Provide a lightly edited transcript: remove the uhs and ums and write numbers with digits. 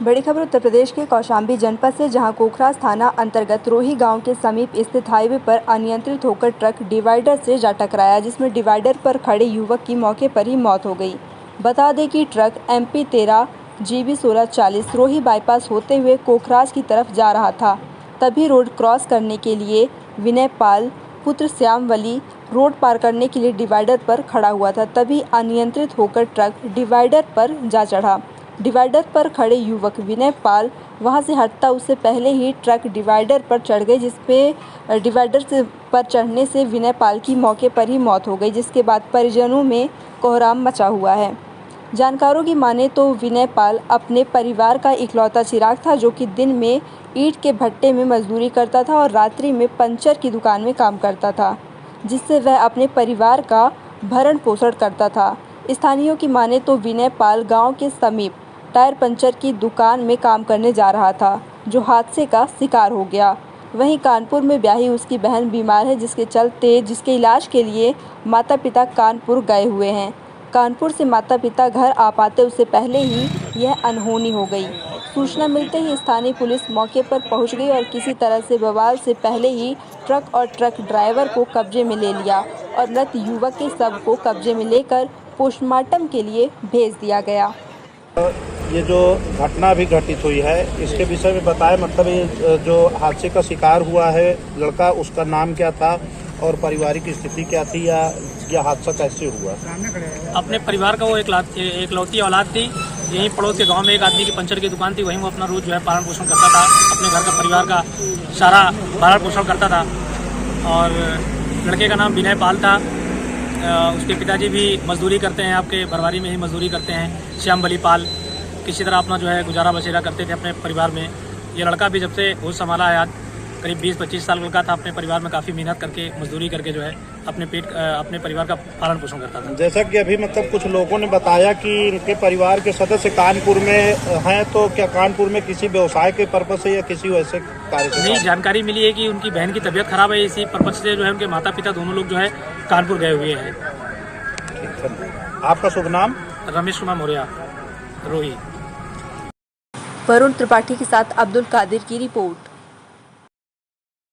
बड़ी खबर उत्तर प्रदेश के कौशाम्बी जनपद से, जहां कोखराज थाना अंतर्गत रोही गांव के समीप स्थित हाईवे पर अनियंत्रित होकर ट्रक डिवाइडर से जा टकराया, जिसमें डिवाइडर पर खड़े युवक की मौके पर ही मौत हो गई। बता दें कि ट्रक MP 13 GB 1640 रोही बाईपास होते हुए कोखराज की तरफ जा रहा था। तभी रोड क्रॉस करने के लिए विनय पाल पुत्र श्यामवली रोड पार करने के लिए डिवाइडर पर खड़ा हुआ था। तभी अनियंत्रित होकर ट्रक डिवाइडर पर जा चढ़ा। डिवाइडर पर खड़े युवक विनय पाल वहां से हटता उससे पहले ही ट्रक डिवाइडर पर चढ़ गई, जिसपे डिवाइडर पर चढ़ने से विनय पाल की मौके पर ही मौत हो गई, जिसके बाद परिजनों में कोहराम मचा हुआ है। जानकारों की माने तो विनय पाल अपने परिवार का इकलौता चिराग था, जो कि दिन में ईंट के भट्टे में मजदूरी करता था और रात्रि में पंचर की दुकान में काम करता था, जिससे वह अपने परिवार का भरण पोषण करता था। स्थानीयों की माने तो विनय पाल गांव के समीप टायर पंचर की दुकान में काम करने जा रहा था, जो हादसे का शिकार हो गया। वहीं कानपुर में ब्याही उसकी बहन बीमार है, जिसके इलाज के लिए माता पिता कानपुर गए हुए हैं। कानपुर से माता पिता घर आ पाते उससे पहले ही यह अनहोनी हो गई। सूचना मिलते ही स्थानीय पुलिस मौके पर पहुंच गई और किसी तरह से बवाल से पहले ही ट्रक और ट्रक ड्राइवर को कब्जे में ले लिया और मृत युवक के शव को कब्जे में लेकर पोस्टमार्टम के लिए भेज दिया गया। ये जो घटना भी घटित हुई है, इसके विषय में बताएं। मतलब ये जो हादसे का शिकार हुआ है लड़का, उसका नाम क्या था और पारिवारिक स्थिति क्या थी, या यह हादसा कैसे हुआ? अपने परिवार का वो एकलौती औलाद थी। यहीं पड़ोस के गांव में एक आदमी की पंचर की दुकान थी, वहीं वो अपना रोज जो है पालन पोषण करता था, अपने घर का परिवार का सारा पालन पोषण करता था। और लड़के का नाम विनय पाल था। उसके पिताजी भी मजदूरी करते हैं, आपके बरवारी में ही मजदूरी करते हैं, श्यामवली पाल। किसी तरह अपना जो है गुजारा बसेरा करते थे अपने परिवार में। ये लड़का भी जब से होश संभाला है, आज करीब 20-25 साल लड़का था, अपने परिवार में काफ़ी मेहनत करके मजदूरी करके जो है अपने परिवार का पालन पोषण करता था। जैसा कि अभी मतलब कुछ लोगों ने बताया कि इनके परिवार के सदस्य कानपुर में हैं, तो क्या कानपुर में किसी व्यवसाय के पर्पज से या किसी वैसे कार्य से? नहीं, जानकारी मिली है कि उनकी बहन की तबीयत खराब है, इसी पर्पज से जो है उनके माता पिता दोनों लोग जो है कानपुर गए हुए हैं। आपका शुभ नाम? रमेश कुमार मौर्य, रोही। वरुण त्रिपाठी के साथ अब्दुल कादिर की रिपोर्ट।